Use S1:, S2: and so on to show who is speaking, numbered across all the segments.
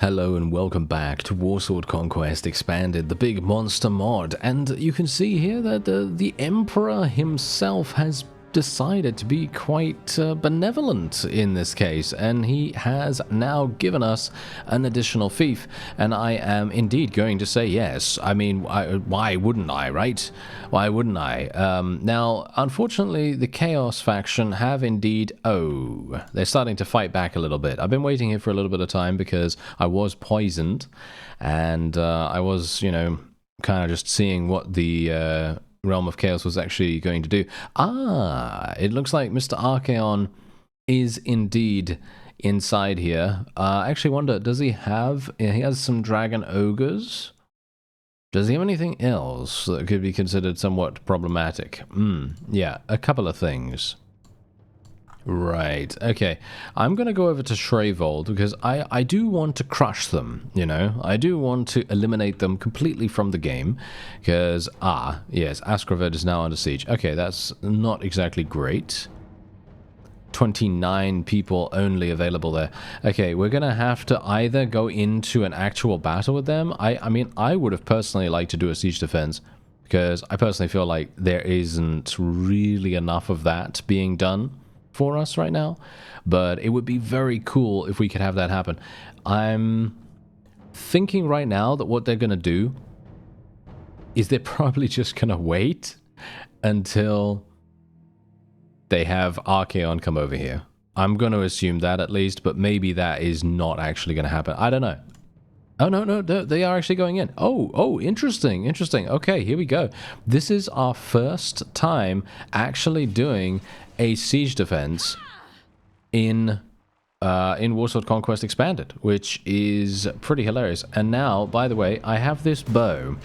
S1: Hello and welcome back to Warsword Conquest Expanded, the big monster mod, and you can see here that the Emperor himself has decided to be quite benevolent in this case, and he has now given us an additional fief, and I am indeed going to say yes. I mean, why wouldn't I, right? Why wouldn't I? Now, unfortunately, the Chaos faction have indeed... Oh, they're starting to fight back a little bit. I've been waiting here for a little bit of time because I was poisoned, and I was, you know, kind of just seeing what the... Realm of Chaos was actually going to do. Ah, it looks like Mr. Archaon is indeed inside here. I actually wonder, does he have... He has some dragon ogres. Does he have anything else that could be considered somewhat problematic? Yeah, a couple of things. Right, okay. I'm going to go over to Shrevold because I do want to crush them, you know? I do want to eliminate them completely from the game because, yes, Askraved is now under siege. Okay, that's not exactly great. 29 people only available there. Okay, we're going to have to either go into an actual battle with them. I mean, I would have personally liked to do a siege defense because I personally feel like there isn't really enough of that being done for us right now, but it would be very cool if we could have that happen. I'm thinking right now that what they're going to do is they're probably just going to wait until they have Archaon come over here. I'm going to assume that at least, but maybe that is not actually going to happen. I don't know. Oh, no, they are actually going in. Oh, interesting. Okay, here we go. This is our first time actually doing a siege defense in Warsword Conquest Expanded, which is pretty hilarious. And now, by the way, I have this bow.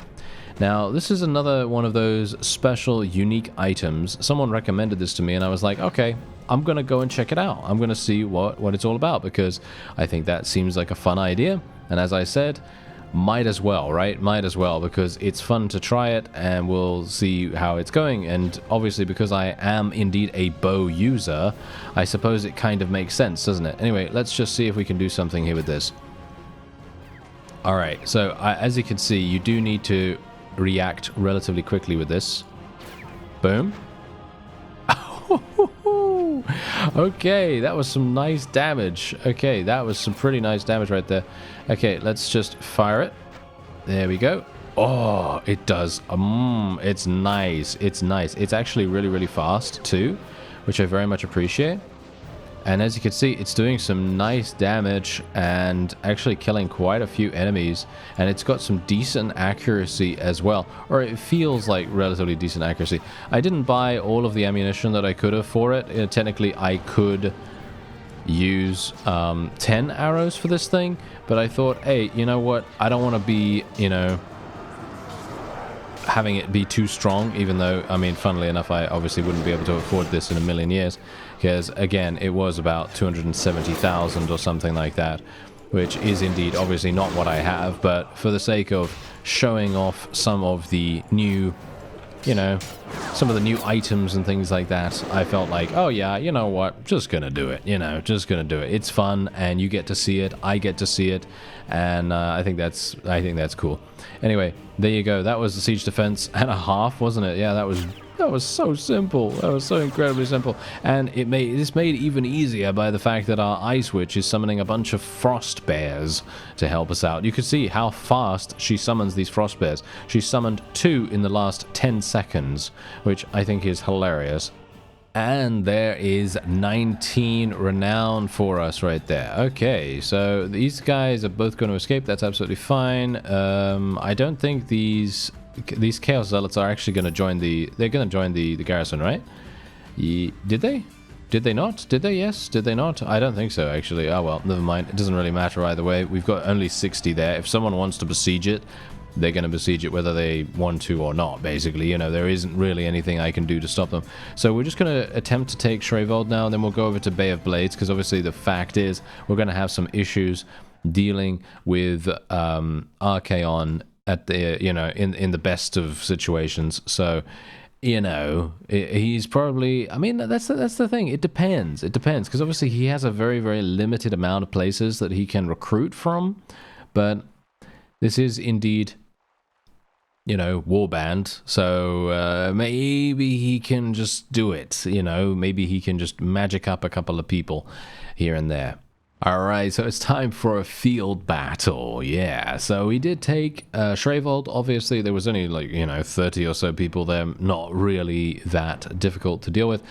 S1: Now, this is another one of those special, unique items. Someone recommended this to me, and I was like, okay, I'm going to go and check it out. I'm going to see what it's all about, because I think that seems like a fun idea. And as I said, might as well, right? Might as well, because it's fun to try it, and we'll see how it's going. And obviously, because I am indeed a bow user, I suppose it kind of makes sense, doesn't it? Anyway, let's just see if we can do something here with this. Alright, so as you can see, you do need to react relatively quickly with this. Boom. Okay, that was some nice damage. Okay, that was some pretty nice damage right there. Okay, let's just fire it. There we go. Oh, it does. It's nice. It's nice. It's actually really, really fast too, which I very much appreciate. And as you can see, it's doing some nice damage and actually killing quite a few enemies. And it's got some decent accuracy as well. Or it feels like relatively decent accuracy. I didn't buy all of the ammunition that I could have for it. Technically, I could use 10 arrows for this thing. But I thought, hey, you know what? I don't want to be, you know, having it be too strong, even though, I mean, funnily enough, I obviously wouldn't be able to afford this in a million years, because, again, it was about 270,000 or something like that, which is indeed obviously not what I have, but for the sake of showing off some of the new, you know, some of the new items and things like that, I felt like, oh yeah, you know what, just gonna do it, you know, just gonna do it. It's fun, and you get to see it, I get to see it, and I think that's cool. Anyway, there you go. That was the siege defense and a half, wasn't it? Yeah, that was so simple. That was so incredibly simple. And this made it even easier by the fact that our Ice Witch is summoning a bunch of frost bears to help us out. You can see how fast she summons these frost bears. She summoned 2 in the last 10 seconds, which I think is hilarious. And there is 19 renown for us right there. Okay, so these guys are both going to escape. That's absolutely fine. I don't think these Chaos Zealots are actually going to join the... They're going to join the garrison, right? Did they? Did they not? Did they? Yes. Did they not? I don't think so, actually. Oh, well, never mind. It doesn't really matter either way. We've got only 60 there. If someone wants to besiege it, they're going to besiege it whether they want to or not, basically. You know, there isn't really anything I can do to stop them. So we're just going to attempt to take Shrevold now, and then we'll go over to Bay of Blades, because obviously the fact is we're going to have some issues dealing with Archaon at the, you know, in the best of situations. So you know, he's probably, I mean, that's the thing. It depends. It depends, because obviously he has a very, very limited amount of places that he can recruit from. But this is indeed, you know, Warband. So maybe he can just do it, you know. Maybe he can just magic up a couple of people here and there. Alright, so it's time for a field battle, yeah. So we did take Shrevold. Obviously, there was only, like, you know, 30 or so people there, not really that difficult to deal with.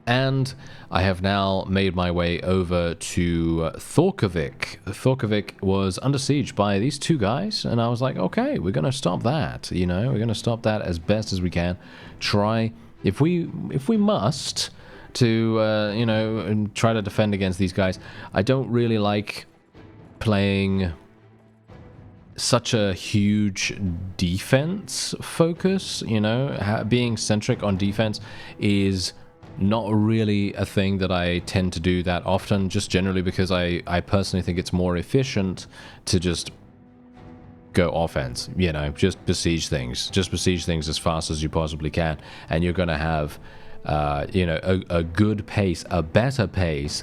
S1: And I have now made my way over to Thorkovik. Thorkovik was under siege by these two guys, and I was like, okay, we're going to stop that, you know, we're going to stop that as best as we can. Try, if we must, to, you know, and try to defend against these guys. I don't really like playing such a huge defense focus, you know. Being centric on defense is not really a thing that I tend to do that often, just generally because I personally think it's more efficient to just go offense, you know, just besiege things as fast as you possibly can, and you're going to have you know, a good pace, a better pace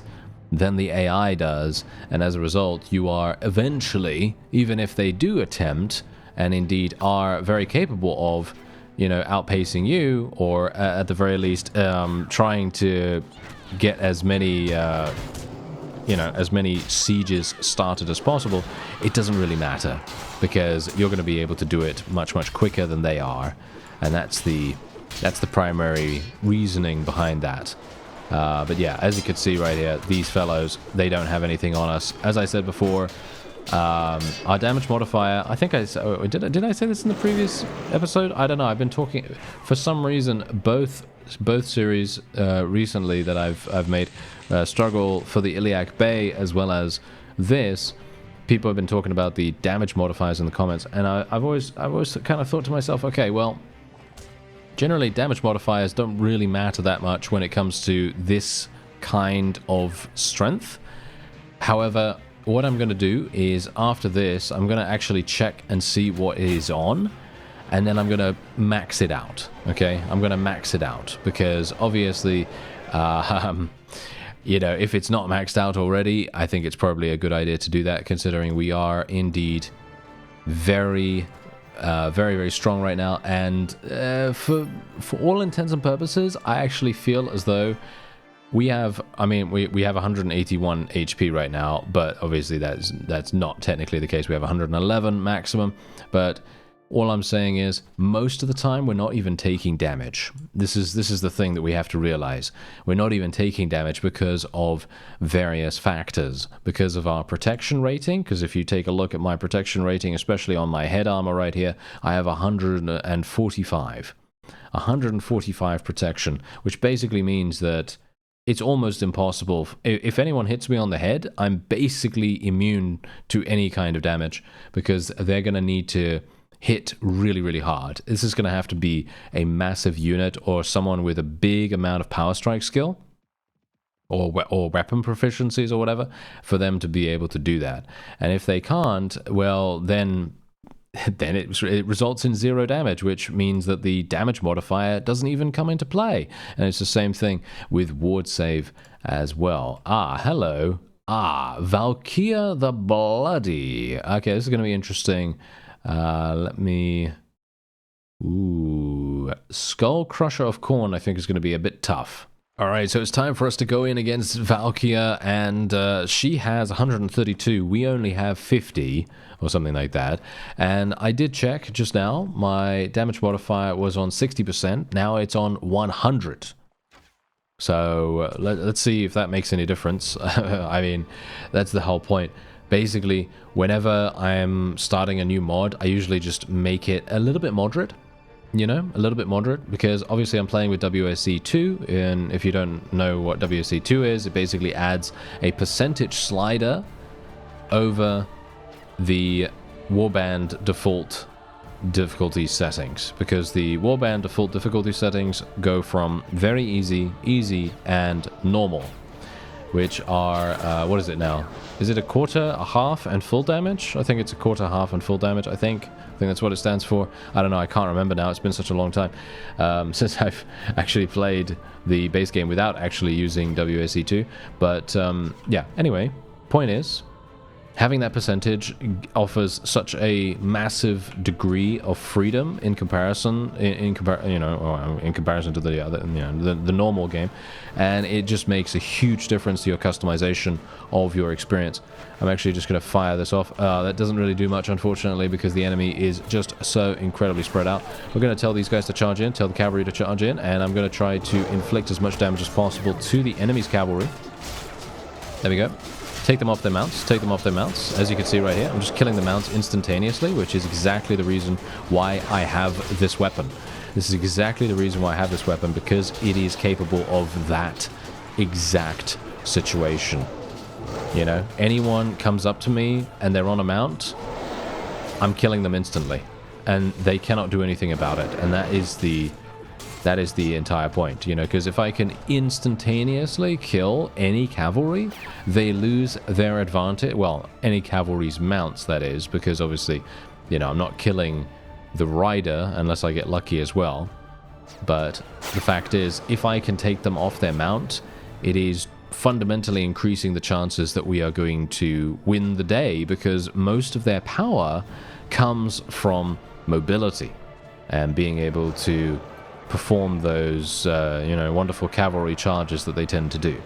S1: than the AI does, and as a result, you are eventually, even if they do attempt, and indeed are very capable of, you know, outpacing you, or at the very least, trying to get as many, you know, as many sieges started as possible, it doesn't really matter, because you're going to be able to do it much, much quicker than they are, and that's the primary reasoning behind that. But yeah, as you can see right here, these fellows, they don't have anything on us. As I said before, our damage modifier, I think did I say this in the previous episode? I don't know. I've been talking, for some reason, both series recently that I've made struggle for the Iliac Bay as well as this. People have been talking about the damage modifiers in the comments, and I've always kind of thought to myself, okay, well, generally, damage modifiers don't really matter that much when it comes to this kind of strength. However, what I'm going to do is, after this, I'm going to actually check and see what it is on, and then I'm going to max it out, okay? I'm going to max it out, because obviously, you know, if it's not maxed out already, I think it's probably a good idea to do that, considering we are indeed very, very strong right now, and for all intents and purposes, I actually feel as though we have, I mean, we have 181 HP right now, but obviously that's not technically the case. We have 111 maximum, but all I'm saying is, most of the time, we're not even taking damage. This is the thing that we have to realize. We're not even taking damage because of various factors. Because of our protection rating, because if you take a look at my protection rating, especially on my head armor right here, I have 145. 145 protection, which basically means that it's almost impossible. If anyone hits me on the head, I'm basically immune to any kind of damage, because they're going to need to hit really, really hard. This is going to have to be a massive unit, or someone with a big amount of power strike skill, or weapon proficiencies or whatever, for them to be able to do that. And if they can't, well, then it results in 0 damage, which means that the damage modifier doesn't even come into play. And it's the same thing with ward save as well. Hello. Valkyria the Bloody. Okay, this is going to be interesting. Let me... Ooh. Skull Crusher of Khorne, I think, is going to be a bit tough. Alright, so it's time for us to go in against Valkyria, and she has 132. We only have 50, or something like that. And I did check just now. My damage modifier was on 60%. Now it's on 100. So let's see if that makes any difference. I mean, that's the whole point. Basically, whenever I'm starting a new mod, I usually just make it a little bit moderate. You know, a little bit moderate, because obviously I'm playing with WSC 2, and if you don't know what WSC 2 is, it basically adds a percentage slider over the Warband default difficulty settings, because the Warband default difficulty settings go from very easy, and normal. which are, what is it now? Is it a quarter, a half, and full damage? I think it's a quarter, half, and full damage, I think that's what it stands for. I don't know, I can't remember now. It's been such a long time since I've actually played the base game without actually using WAC2. But, yeah, anyway, point is, having that percentage offers such a massive degree of freedom in comparison, in comparison to the other, the normal game, and it just makes a huge difference to your customization of your experience. I'm actually just going to fire this off. That doesn't really do much, unfortunately, because the enemy is just so incredibly spread out. We're going to tell these guys to charge in, tell the cavalry to charge in, and I'm going to try to inflict as much damage as possible to the enemy's cavalry. There we go. Take them off their mounts, take them off their mounts. As you can see right here, I'm just killing the mounts instantaneously, which is exactly the reason why I have this weapon. This is exactly the reason why I have this weapon, because it is capable of that exact situation. You know, anyone comes up to me and they're on a mount, I'm killing them instantly. And they cannot do anything about it. And that is the entire point, you know, because if I can instantaneously kill any cavalry, they lose their advantage. Well, any cavalry's mounts, that is, because obviously, you know, I'm not killing the rider unless I get lucky as well. But the fact is, if I can take them off their mount, it is fundamentally increasing the chances that we are going to win the day, because most of their power comes from mobility and being able to perform those, wonderful cavalry charges that they tend to do.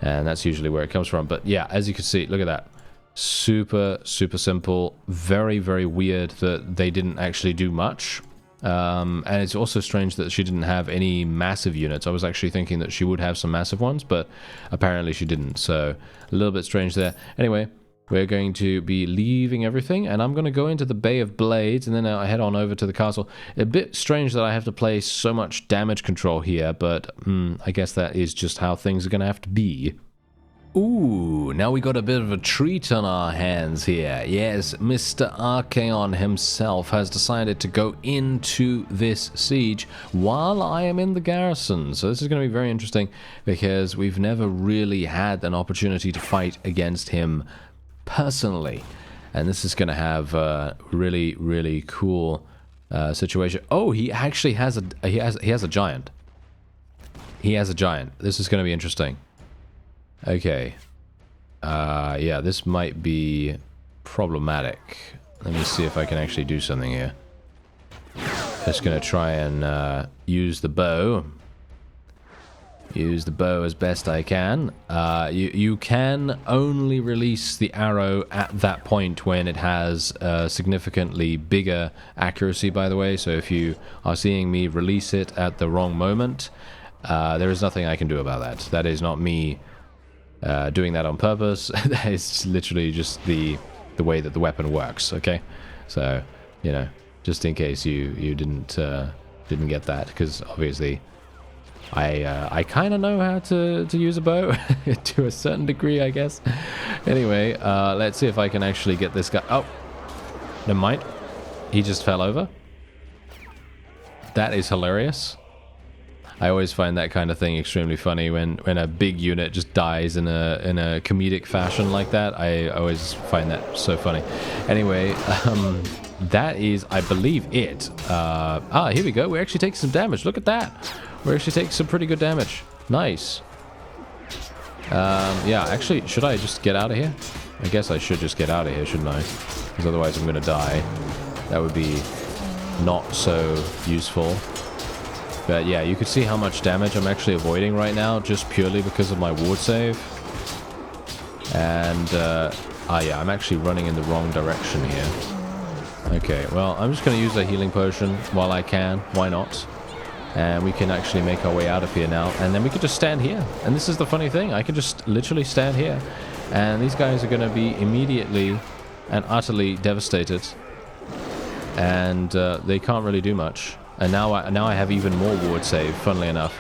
S1: And that's usually where it comes from. But yeah, as you can see, look at that. Super, super simple. Very, very weird that they didn't actually do much. And it's also strange that she didn't have any massive units. I was actually thinking that she would have some massive ones, but apparently she didn't. So a little bit strange there. Anyway, we're going to be leaving everything, and I'm going to go into the Bay of Blades, and then I head on over to the castle. A bit strange that I have to play so much damage control here, but I guess that is just how things are going to have to be. Ooh, now we got a bit of a treat on our hands here. Yes, Mr. Archaon himself has decided to go into this siege while I am in the garrison. So this is going to be very interesting, because we've never really had an opportunity to fight against him personally, and this is going to have a really, really cool situation. Oh, he actually has a he has a giant. He has a giant. This is going to be interesting. Okay, yeah, this might be problematic. Let me see if I can actually do something here. Just going to try and use the bow. Use the bow as best I can. You can only release the arrow at that point when it has a significantly bigger accuracy, by the way. So if you are seeing me release it at the wrong moment, there is nothing I can do about that. That is not me doing that on purpose. That is literally just the way that the weapon works, okay? So, you know, just in case you didn't get that, because obviously I kind of know how to use a bow to a certain degree, I guess. Anyway, let's see if I can actually get this guy. Oh, never mind. He just fell over. That is hilarious. I always find that kind of thing extremely funny when a big unit just dies in a comedic fashion like that. I always find that so funny. Anyway, that is, I believe, it. Here we go. We actually take some damage. Look at that. We're actually taking some pretty good damage. Nice. Yeah, actually, should I just get out of here? I guess I should just get out of here, shouldn't I? Because otherwise I'm going to die. That would be not so useful. But yeah, you can see how much damage I'm actually avoiding right now, just purely because of my ward save. And, yeah, I'm actually running in the wrong direction here. Okay, well, I'm just going to use a healing potion while I can. Why not? And we can actually make our way out of here now. And then we could just stand here. And this is the funny thing. I can just literally stand here. And these guys are going to be immediately and utterly devastated. And they can't really do much. And now I have even more ward save, funnily enough.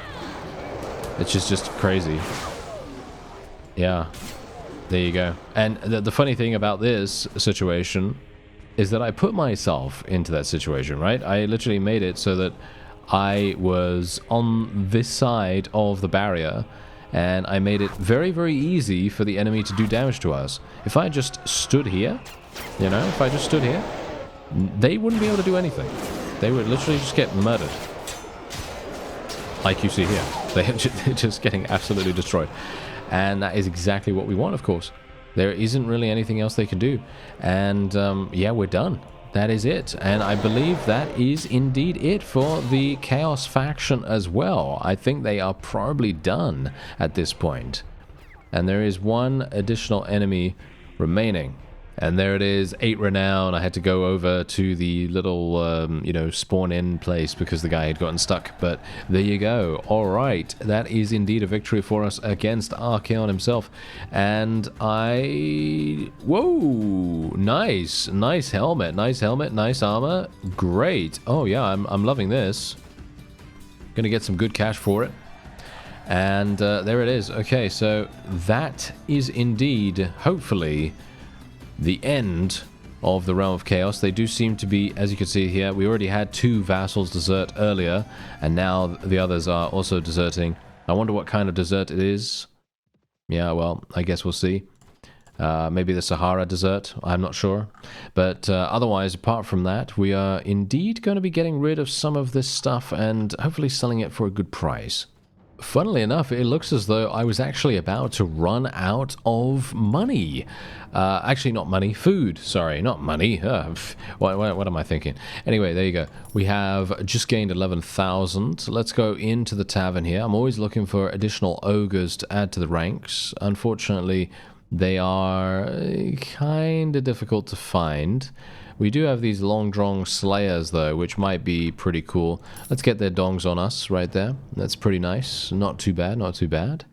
S1: It's just crazy. Yeah. There you go. And the funny thing about this situation is that I put myself into that situation, right? I literally made it so that I was on this side of the barrier, and I made it very, very easy for the enemy to do damage to us. If I just stood here, you know, if I just stood here, they wouldn't be able to do anything. They would literally just get murdered. Like you see here. They're just getting absolutely destroyed. And that is exactly what we want, of course. There isn't really anything else they can do. And, yeah, we're done. That is it. And I believe that is indeed it for the Chaos faction as well. I think they are probably done at this point. And there is one additional enemy remaining. And there it is, 8 renown. I had to go over to the little, you know, spawn-in place because the guy had gotten stuck. But there you go. All right, that is indeed a victory for us against Archaon himself. And whoa, nice helmet, nice armor. Great. Oh yeah, I'm loving this. Gonna get some good cash for it. And there it is. Okay, so that is indeed, hopefully, the end of the Realm of Chaos. They do seem to be, as you can see here, we already had 2 vassals desert earlier, and now the others are also deserting. I wonder what kind of desert it is. Yeah, well, I guess we'll see. Maybe the Sahara desert, I'm not sure. But otherwise, apart from that, we are indeed going to be getting rid of some of this stuff and hopefully selling it for a good price. Funnily enough, it looks as though I was actually about to run out of money. Actually, not money, food. Sorry, not money. What am I thinking? Anyway, there you go. We have just gained 11,000. Let's go into the tavern here. I'm always looking for additional ogres to add to the ranks. Unfortunately, they are kind of difficult to find. We do have these long drong slayers though, which might be pretty cool. Let's get their dongs on us right there. That's pretty nice. Not too bad, not too bad.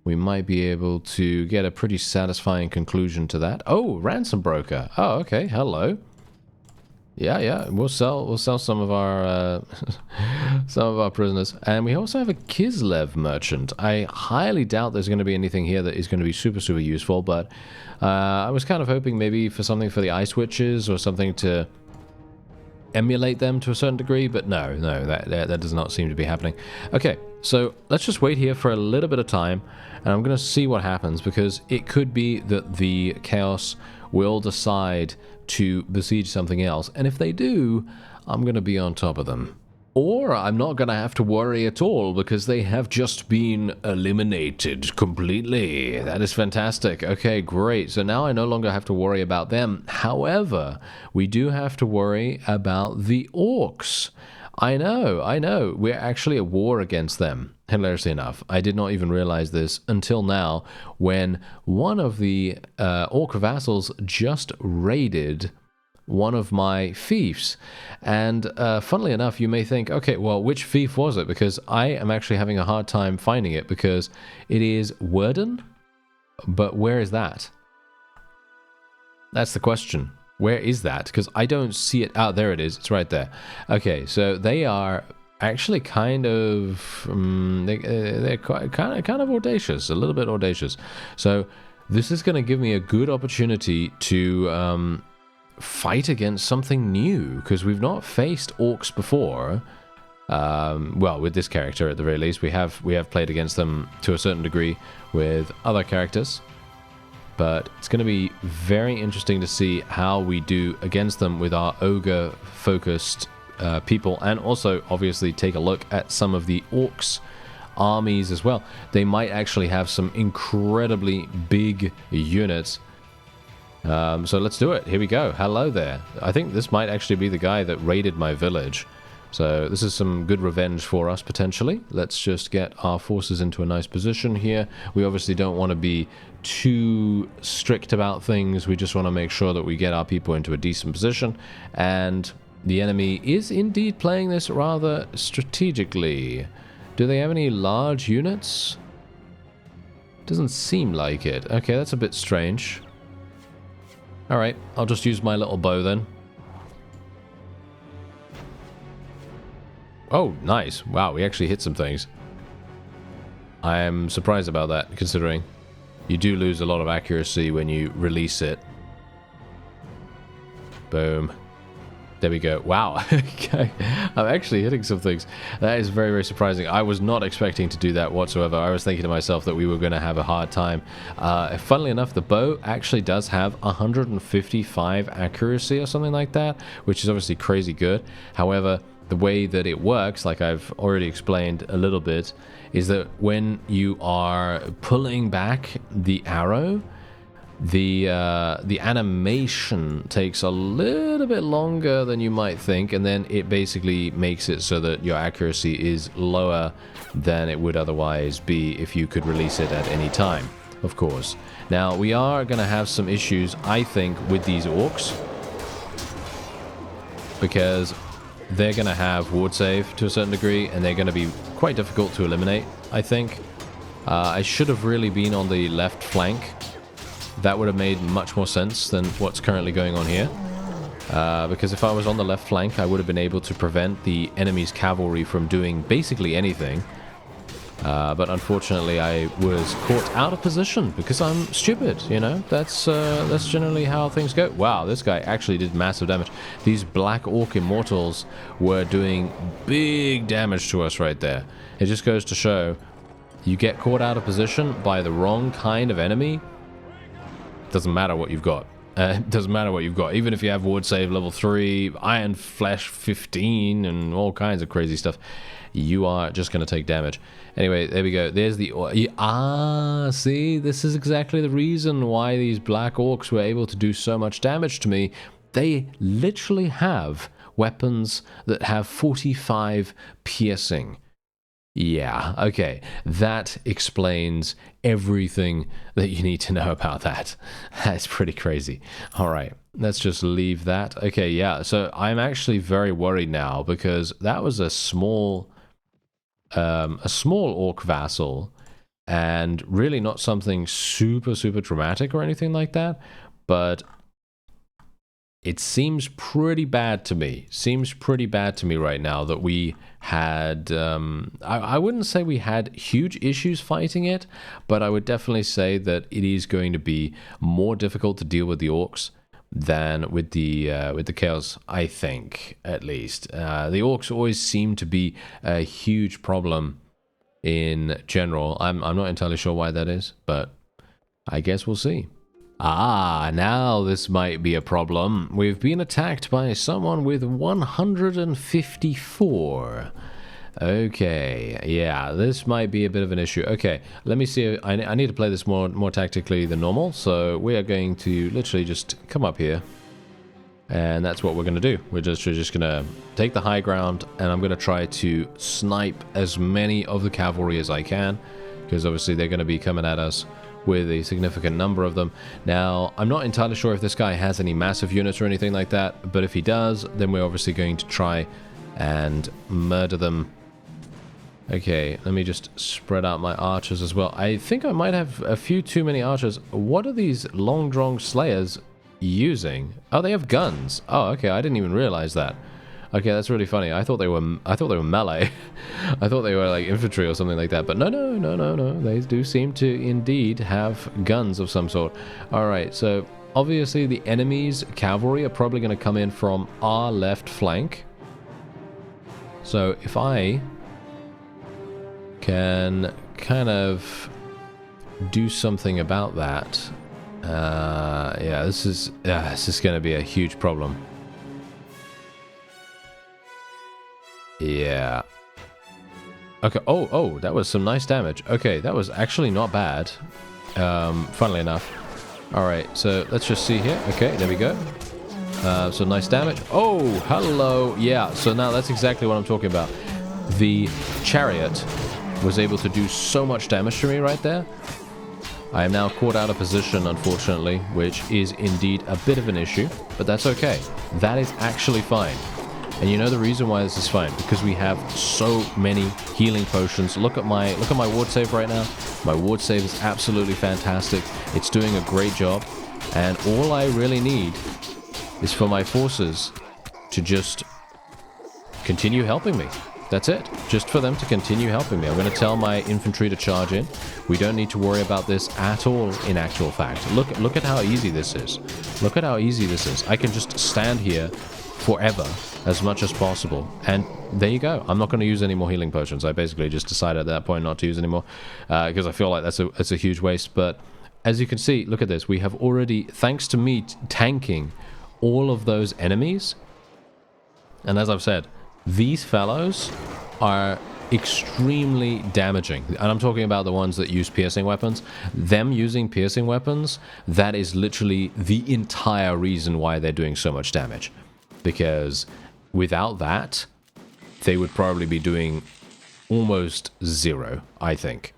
S1: We might be able to get a pretty satisfying conclusion to that. Oh, ransom broker. Oh, okay. Hello. Yeah. We'll sell some of our prisoners, and we also have a Kislev merchant. I highly doubt there's going to be anything here that is going to be super useful, but I was kind of hoping maybe for something for the Ice Witches or something to emulate them to a certain degree, but no, that does not seem to be happening. Okay, so let's just wait here for a little bit of time, and I'm going to see what happens, because it could be that the Chaos will decide to besiege something else, and if they do, I'm going to be on top of them. Or I'm not going to have to worry at all, because they have just been eliminated completely. That is fantastic. Okay, great. So now I no longer have to worry about them. However, we do have to worry about the orcs. I know. We're actually at war against them. Hilariously enough, I did not even realize this until now, when one of the orc vassals just raided one of my fiefs. And funnily enough, you may think, okay, well, which fief was it? Because I am actually having a hard time finding it, because it is Werden, but where is that? That's the question. Where is that? Because I don't see it. Ah, there it is. It's right there. Okay, so they are actually kind of they're kind of audacious, a little bit audacious. So this is going to give me a good opportunity to fight against something new, because we've not faced orcs before. Well, with this character at the very least, we have played against them to a certain degree with other characters. But it's going to be very interesting to see how we do against them with our ogre-focused people, and also obviously take a look at some of the orcs' armies as well. They might actually have some incredibly big units. So let's do it. Here we go. Hello there. I think this might actually be the guy that raided my village. So this is some good revenge for us, potentially. Let's just get our forces into a nice position here. We obviously don't want to be too strict about things. We just want to make sure that we get our people into a decent position. And the enemy is indeed playing this rather strategically. Do they have any large units? Doesn't seem like it. Okay, that's a bit strange. Alright, I'll just use my little bow then. Oh, nice. Wow, we actually hit some things. I am surprised about that, considering you do lose a lot of accuracy when you release it. Boom. There we go. Wow. Okay. I'm actually hitting some things. That is very, very surprising. I was not expecting to do that whatsoever. I was thinking to myself that we were going to have a hard time. Funnily enough, the bow actually does have 155 accuracy or something like that, which is obviously crazy good. However, the way that it works, like I've already explained a little bit, is that when you are pulling back the arrow, the animation takes a little bit longer than you might think, and then it basically makes it so that your accuracy is lower than it would otherwise be if you could release it at any time, of course. Now, we are going to have some issues, I think, with these orcs, because they're going to have ward save to a certain degree, and they're going to be quite difficult to eliminate, I think. I should have really been on the left flank. That would have made much more sense than what's currently going on here. Because if I was on the left flank, I would have been able to prevent the enemy's cavalry from doing basically anything. But unfortunately, I was caught out of position because I'm stupid, you know? That's generally how things go. Wow, this guy actually did massive damage. These Black Orc Immortals were doing big damage to us right there. It just goes to show, you get caught out of position by the wrong kind of enemy, doesn't matter what you've got. It doesn't matter what you've got. Even if you have ward save level 3, Iron Flesh 15, and all kinds of crazy stuff, you are just going to take damage. Anyway, there we go. There's the... see? This is exactly the reason why these Black Orcs were able to do so much damage to me. They literally have weapons that have 45 piercing. Yeah, okay. That explains everything that you need to know about that. That's pretty crazy. All right, let's just leave that. Okay, yeah, so I'm actually very worried now because that was a small orc vassal and really not something super dramatic or anything like that, but it seems pretty bad to me. Seems pretty bad to me right now that we had... I wouldn't say we had huge issues fighting it, but I would definitely say that it is going to be more difficult to deal with the orcs than with the chaos, I think, at least. The orcs always seem to be a huge problem in general. I'm not entirely sure why that is, but I guess we'll see. Ah, now this might be a problem. We've been attacked by someone with 154. Okay, yeah, this might be a bit of an issue. Okay, let me see. I need to play this more tactically than normal, so we are going to literally just come up here. And that's what we're going to do. We're just going to take the high ground, and I'm going to try to snipe as many of the cavalry as I can, because obviously they're going to be coming at us with a significant number of them. Now, I'm not entirely sure if this guy has any massive units or anything like that, but if he does, then we're obviously going to try and murder them. Okay, let me just spread out my archers as well. I think I might have a few too many archers. What are these Long-Drong Slayers using? Oh, they have guns. Oh, okay, I didn't even realize that. Okay, that's really funny. I thought they were melee. I thought they were like infantry or something like that. But no. They do seem to indeed have guns of some sort. All right, so obviously the enemy's cavalry are probably going to come in from our left flank. So if I can kind of do something about that, yeah, this is going to be a huge problem. Yeah. Okay. Oh, that was some nice damage. Okay, that was actually not bad. Funnily enough. All right, so let's just see here. Okay, there we go. So nice damage. Oh, hello. Yeah. So now that's exactly what I'm talking about. The chariot was able to do so much damage to me right there. I am now caught out of position, unfortunately, which is indeed a bit of an issue, but that's okay. That is actually fine. And you know the reason why this is fine? Because we have so many healing potions. Look at my ward save right now. My ward save is absolutely fantastic. It's doing a great job. And all I really need is for my forces to just continue helping me. That's it. Just for them to continue helping me. I'm going to tell my infantry to charge in. We don't need to worry about this at all in actual fact. Look at how easy this is. Look at how easy this is. I can just stand here, forever as much as possible. And there you go. I'm not going to use any more healing potions. I basically just decided at that point not to use anymore because I feel like that's a huge waste. But as you can see, look at this. We have already, thanks to me tanking all of those enemies, and as I've said, these fellows are extremely damaging. And I'm talking about the ones that use piercing weapons. Them using piercing weapons, that is literally the entire reason why they're doing so much damage. Because without that, they would probably be doing almost zero, I think.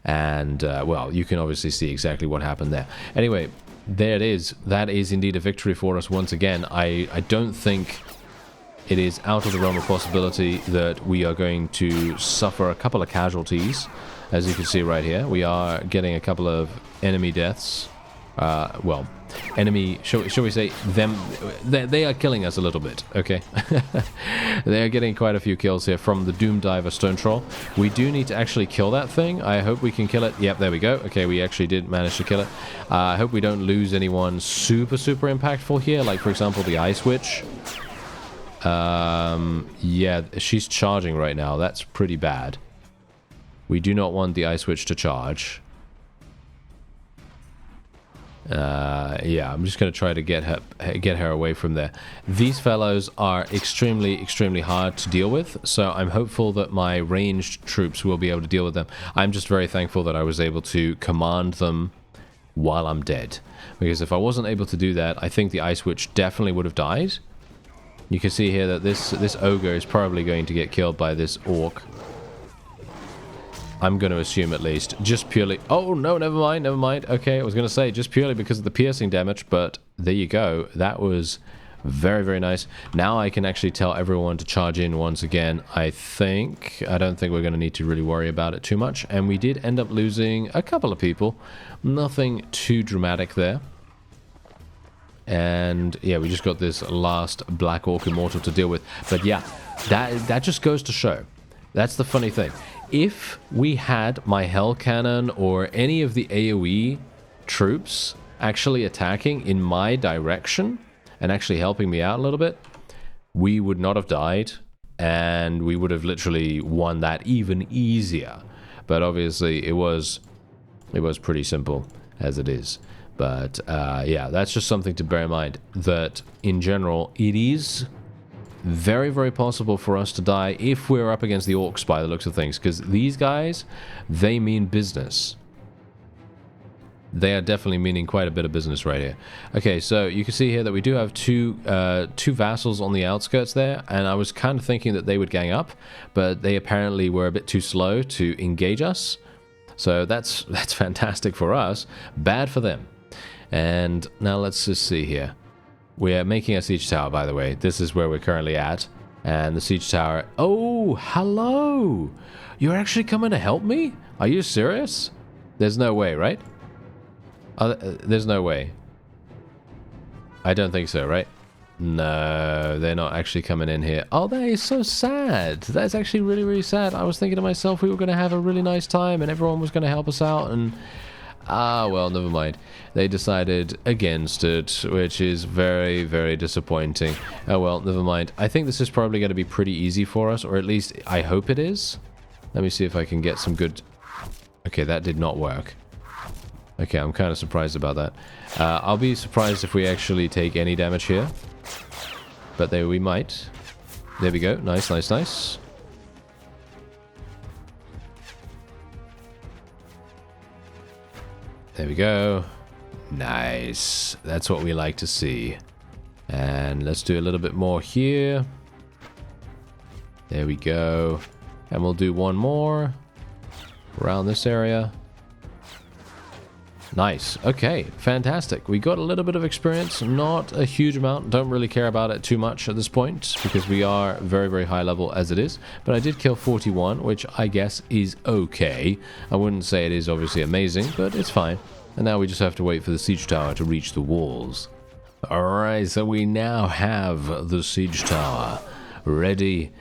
S1: And, well, you can obviously see exactly what happened there. Anyway, there it is. That is indeed a victory for us once again. I don't think it is out of the realm of possibility that we are going to suffer a couple of casualties. As you can see right here, we are getting a couple of enemy deaths. Well, enemy, shall we say, they are killing us a little bit, okay? They are getting quite a few kills here from the Doom Diver Stone Troll. We do need to actually kill that thing. I hope we can kill it. Yep, there we go. Okay, we actually did manage to kill it. I hope we don't lose anyone super impactful here, like, for example, the Ice Witch. Yeah, she's charging right now. That's pretty bad. We do not want the Ice Witch to charge. Yeah, I'm just going to try to get her away from there. These fellows are extremely hard to deal with, so I'm hopeful that my ranged troops will be able to deal with them. I'm just very thankful that I was able to command them while I'm dead. Because if I wasn't able to do that, I think the Ice Witch definitely would have died. You can see here that this ogre is probably going to get killed by this orc. I'm going to assume at least, just purely... Oh, no, never mind. Okay, I was going to say, just purely because of the piercing damage, but there you go. That was very nice. Now I can actually tell everyone to charge in once again, I think. I don't think we're going to need to really worry about it too much. And we did end up losing a couple of people. Nothing too dramatic there. And yeah, we just got this last Black Orc Immortal to deal with. But yeah, that just goes to show. That's the funny thing. If we had my Hell Cannon or any of the AoE troops actually attacking in my direction and actually helping me out a little bit, we would not have died, and we would have literally won that even easier. But obviously it was pretty simple as it is. But yeah, that's just something to bear in mind, that in general it is very possible for us to die if we're up against the orcs by the looks of things, because these guys, they mean business. They are definitely meaning quite a bit of business right here. Okay, so you can see here that we do have two vassals on the outskirts there, and I was kind of thinking that they would gang up, but they apparently were a bit too slow to engage us. So that's fantastic for us, bad for them. And now let's just see here. We're making a siege tower, by the way. This is where we're currently at. And the siege tower... Oh, hello! You're actually coming to help me? Are you serious? There's no way, right? There's no way. I don't think so, right? No, they're not actually coming in here. Oh, that is so sad. That's actually really sad. I was thinking to myself we were going to have a really nice time and everyone was going to help us out, and... Ah, well, never mind. They decided against it, which is very disappointing. Oh, well, never mind. I think this is probably going to be pretty easy for us, or at least I hope it is. Let me see if I can get some good... Okay, that did not work. Okay, I'm kind of surprised about that. I'll be surprised if we actually take any damage here. But there we might. There we go. Nice. There we go. Nice. That's what we like to see. And let's do a little bit more here. There we go. And we'll do one more around this area. Nice. Okay, fantastic. We got a little bit of experience, not a huge amount. Don't really care about it too much at this point because we are very high level as it is. But I did kill 41, which I guess is okay. I wouldn't say it is obviously amazing, but it's fine. And now we just have to wait for the siege tower to reach the walls. Alright, so we now have the siege tower ready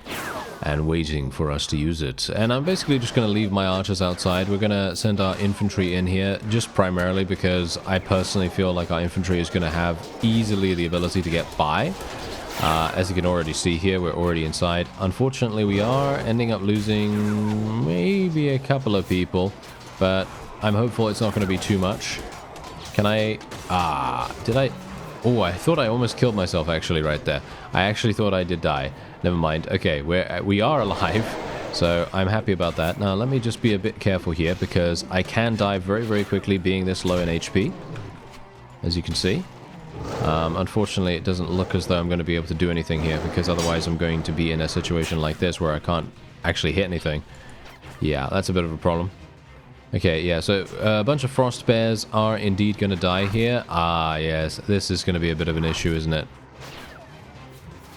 S1: and waiting for us to use it. And I'm basically just going to leave my archers outside. We're going to send our infantry in here, just primarily because I personally feel like our infantry is going to have easily the ability to get by. As you can already see here, we're already inside. Unfortunately, we are ending up losing maybe a couple of people, but I'm hopeful it's not going to be too much. Can I... did I... Oh, I thought I almost killed myself actually right there. I actually thought I did die. Never mind. Okay, we are alive, so I'm happy about that. Now, let me just be a bit careful here, because I can die very, very quickly being this low in HP, as you can see. Unfortunately, it doesn't look as though I'm going to be able to do anything here, because otherwise I'm going to be in a situation like this where I can't actually hit anything. Yeah, that's a bit of a problem. Okay, yeah, so a bunch of frost bears are indeed going to die here. Ah, yes, this is going to be a bit of an issue, isn't it?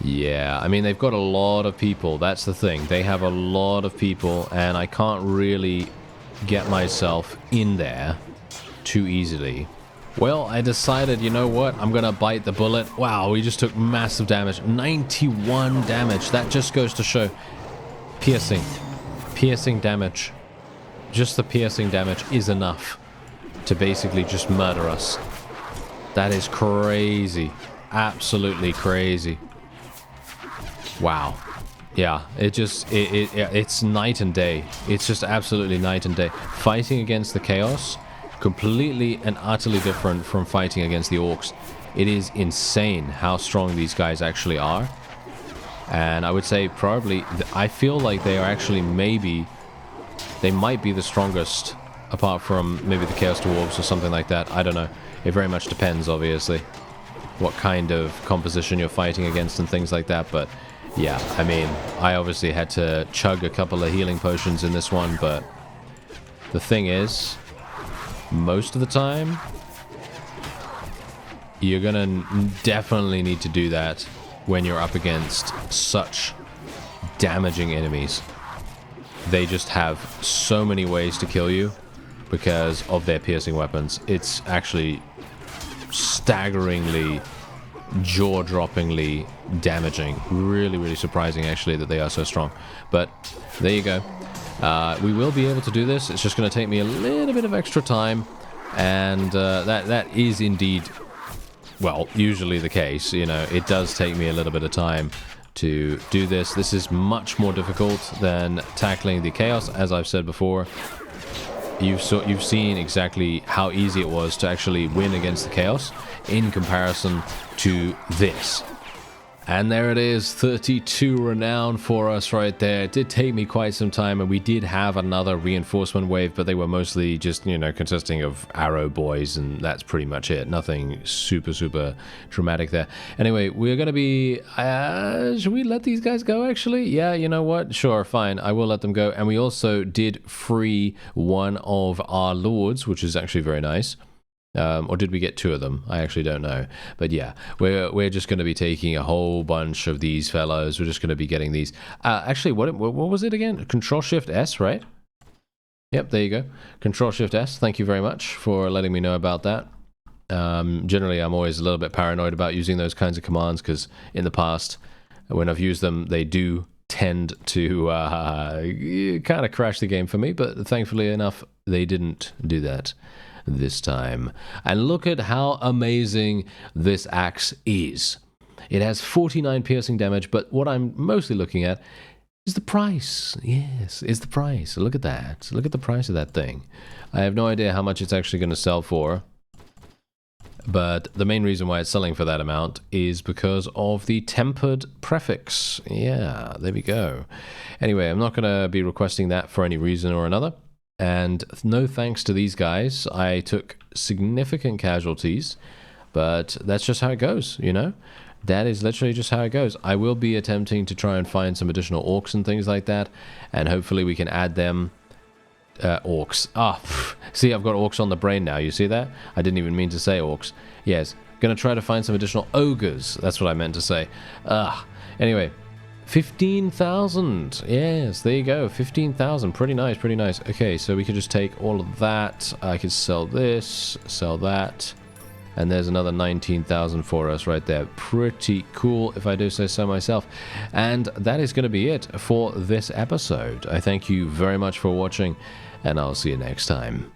S1: Yeah, I mean, they've got a lot of people. That's the thing. They have a lot of people, and I can't really get myself in there too easily. Well, I decided, you know what? I'm going to bite the bullet. Wow, we just took massive damage. 91 damage. That just goes to show piercing. Piercing damage. Just the piercing damage is enough to basically just murder us. That is crazy. Absolutely crazy. Wow. Yeah, it's night and day. It's just absolutely night and day. Fighting against the Chaos, completely and utterly different from fighting against the Orcs. It is insane how strong these guys actually are. And I would say probably, I feel like they are actually they might be the strongest, apart from maybe the Chaos Dwarves or something like that. I don't know. It very much depends, obviously, what kind of composition you're fighting against and things like that. But yeah, I mean, I obviously had to chug a couple of healing potions in this one, but the thing is, most of the time, you're gonna definitely need to do that when you're up against such damaging enemies. They just have so many ways to kill you because of their piercing weapons. It's actually staggeringly, jaw-droppingly damaging. Really, really surprising, actually, that they are so strong. But there you go. We will be able to do this. It's just going to take me a little bit of extra time, and that is indeed, well, usually the case. You know, it does take me a little bit of time to do this. This is much more difficult than tackling the Chaos, as I've said before. You've seen exactly how easy it was to actually win against the Chaos in comparison to this. And there it is, 32 renown for us right there. It did take me quite some time, and we did have another reinforcement wave, but they were mostly just, you know, consisting of arrow boys, and that's pretty much it. Nothing super, super dramatic there. Anyway, we're going to be... should we let these guys go, actually? Yeah, you know what? Sure, fine. I will let them go. And we also did free one of our lords, which is actually very nice. Or did we get two of them? I actually don't know. But yeah, we're just going to be taking a whole bunch of these fellows. We're just going to be getting these. Actually, what was it again? Control-Shift-S, right? Yep, there you go. Control-Shift-S. Thank you very much for letting me know about that. Generally, I'm always a little bit paranoid about using those kinds of commands, because in the past, when I've used them, they do tend to kind of crash the game for me. But thankfully enough, they didn't do that this time. And look at how amazing this axe is. It has 49 piercing damage, but what I'm mostly looking at is the price. Yes, is the price. Look at that. Look at the price of that thing. I have no idea how much it's actually going to sell for, but the main reason why it's selling for that amount is because of the tempered prefix. Yeah, there we go. Anyway, I'm not going to be requesting that for any reason or another. And no thanks to these guys, I took significant casualties, but that's just how it goes, you know? That is literally just how it goes. I will be attempting to try and find some additional orcs and things like that, and hopefully we can add them. Orcs. See, I've got orcs on the brain now, you see that? I didn't even mean to say orcs. Yes, gonna try to find some additional ogres, that's what I meant to say. Anyway. 15,000. Yes, there you go. 15,000. Pretty nice, pretty nice. Okay, so we could just take all of that. I could sell this, sell that. And there's another 19,000 for us right there. Pretty cool, if I do say so myself. And that is going to be it for this episode. I thank you very much for watching, and I'll see you next time.